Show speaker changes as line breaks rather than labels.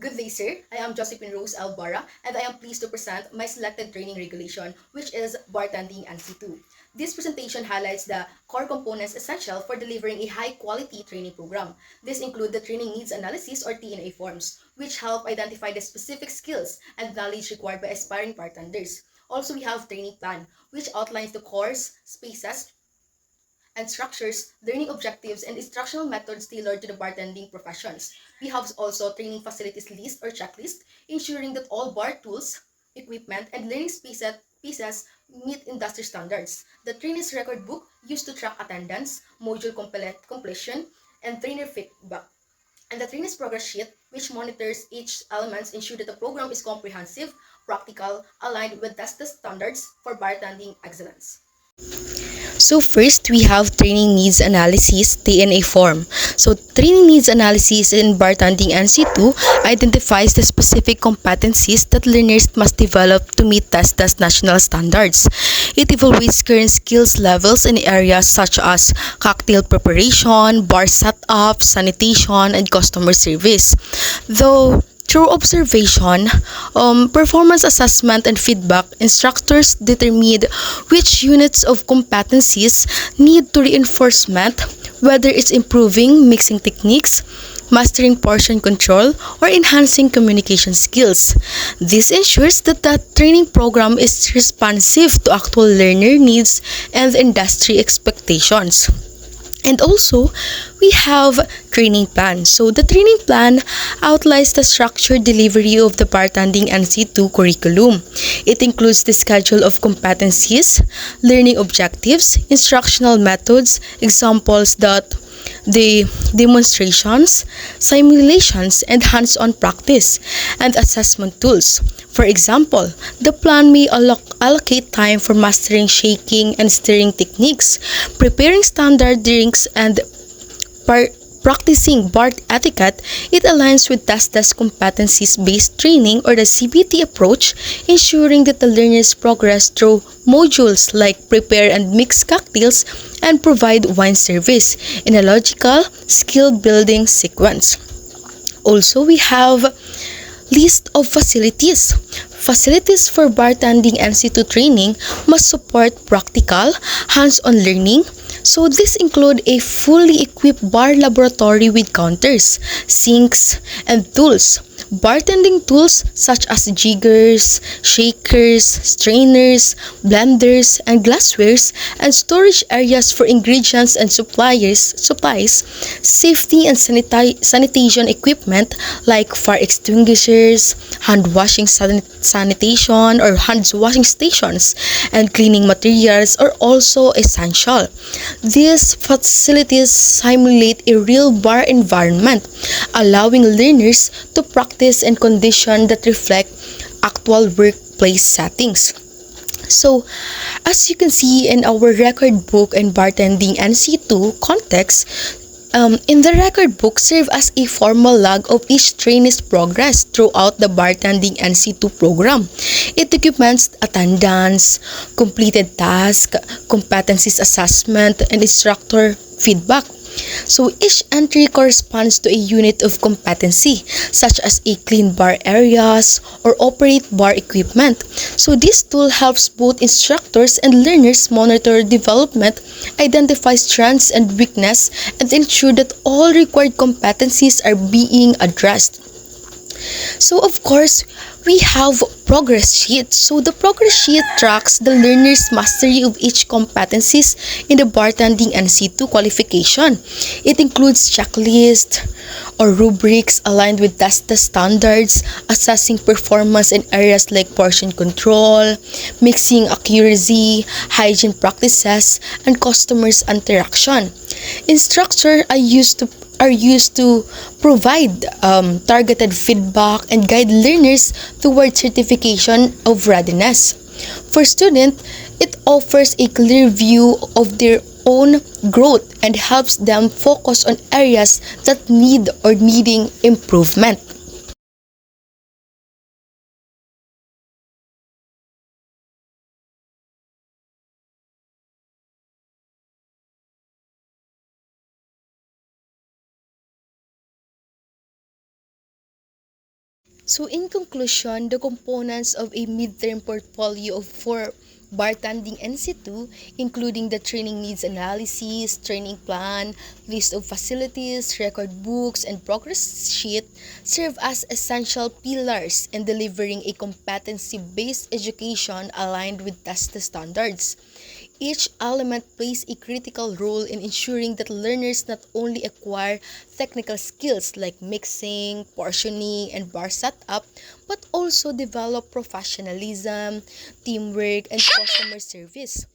Good day, sir. I am Josephine Rose Alvara, and I am pleased to present my selected training regulation, which is Bartending NC2. This presentation highlights the core components essential for delivering a high-quality training program. This include the Training Needs Analysis or TNA forms, which help identify the specific skills and knowledge required by aspiring bartenders. Also, we have Training Plan, which outlines the course, spaces, and structures, learning objectives, and instructional methods tailored to the bartending professions. We have also training facilities list or checklist, ensuring that all bar tools, equipment, and learning pieces meet industry standards. The trainee's record book used to track attendance, module completion, and trainer feedback. And the trainee's progress sheet, which monitors each element, ensure that the program is comprehensive, practical, aligned with tested standards for bartending excellence.
So first, we have Training Needs Analysis, TNA form. So Training Needs Analysis in Bartending NC2 identifies the specific competencies that learners must develop to meet TESDA's national standards. It evaluates current skills levels in areas such as cocktail preparation, bar setup, sanitation, and customer service. Though through observation, performance assessment, and feedback, instructors determine which units of competencies need to reinforcement, whether it's improving mixing techniques, mastering portion control, or enhancing communication skills. This ensures that the training program is responsive to actual learner needs and industry expectations. And also, we have training plan. So the training plan outlines the structured delivery of the bartending NC2 curriculum. It includes the schedule of competencies, learning objectives, instructional methods, examples that the demonstrations, simulations, and hands-on practice, and assessment tools. For example, the plan may allocate time for mastering shaking and stirring techniques, preparing standard drinks, and practicing bar etiquette. It aligns with TESDA's competencies-based training or the CBT approach, ensuring that the learners progress through modules like prepare and mix cocktails and provide wine service in a logical, skill-building sequence. Also, we have list of facilities. Facilities for bartending NC2 training must support practical, hands-on learning. So this include a fully equipped bar laboratory with counters, sinks, and tools. Bartending tools such as jiggers, shakers, strainers, blenders, and glasswares, and storage areas for ingredients and supplies, safety and sanitation equipment like fire extinguishers, hand washing sanitation or hand washing stations, and cleaning materials are also essential. These facilities simulate a real bar environment, allowing learners to practice in conditions that reflect actual workplace settings. So, as you can see in our record book and bartending NC2 context, in the record book serve as a formal log of each trainee's progress throughout the bartending NC2 program. It documents attendance, completed task, competencies assessment, and instructor feedback. So each entry corresponds to a unit of competency, such as a clean bar areas or operate bar equipment. So this tool helps both instructors and learners monitor development, identify strengths and weakness, and ensure that all required competencies are being addressed. So of course, we have progress sheet. So the progress sheet tracks the learner's mastery of each competencies in the bartending NC2 qualification. It includes checklist or rubrics aligned with TESDA standards, assessing performance in areas like portion control, mixing accuracy, hygiene practices, and customers interaction. Instructors are used to provide targeted feedback and guide learners toward certification of readiness. For students, it offers a clear view of their own growth and helps them focus on areas that need or needing improvement. So in conclusion, the components of a midterm portfolio of 4 bartending NC2, including the training needs analysis, training plan, list of facilities, record books, and progress sheet, serve as essential pillars in delivering a competency-based education aligned with TESDA standards. Each element plays a critical role in ensuring that learners not only acquire technical skills like mixing, portioning, and bar setup, but also develop professionalism, teamwork, and customer service.